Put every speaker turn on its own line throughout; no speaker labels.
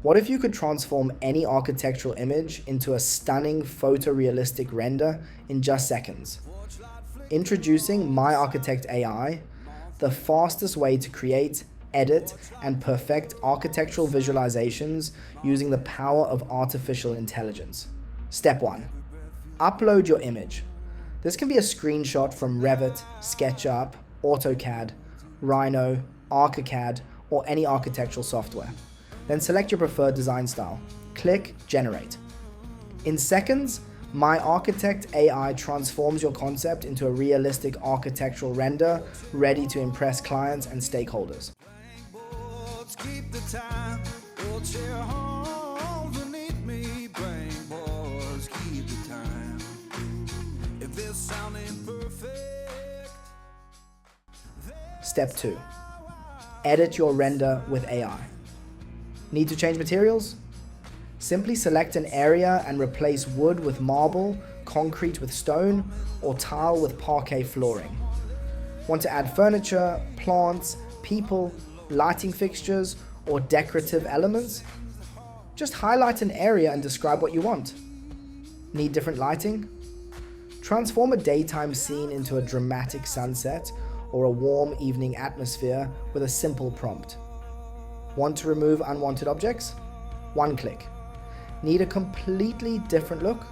What if you could transform any architectural image into a stunning photorealistic render in just seconds? Introducing MyArchitectAI, the fastest way to create, edit, and perfect architectural visualizations using the power of artificial intelligence. Step 1. Upload your image. This can be a screenshot from Revit, SketchUp, AutoCAD, Rhino, ArchiCAD, or any architectural software. Then select your preferred design style. Click Generate. In seconds, MyArchitectAI transforms your concept into a realistic architectural render ready to impress clients and stakeholders. Step 2. Edit your render with AI. Need to change materials? Simply select an area and replace wood with marble, concrete with stone, or tile with parquet flooring. Want to add furniture, plants, people, lighting fixtures, or decorative elements? Just highlight an area and describe what you want. Need different lighting? Transform a daytime scene into a dramatic sunset or a warm evening atmosphere with a simple prompt. Want to remove unwanted objects? One click. Need a completely different look?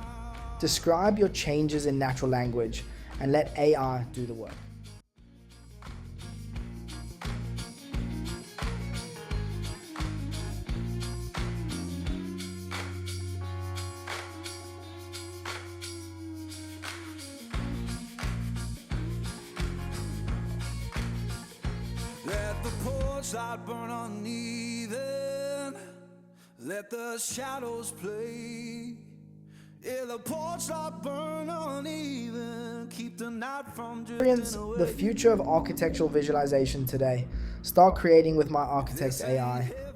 Describe your changes in natural language and let AI do the work.
Let the porch light burn uneven. Let the shadows play. Yeah, the porch light burn uneven. Keep the night from
Experience the future of architectural visualization today. Start creating with MyArchitectAI.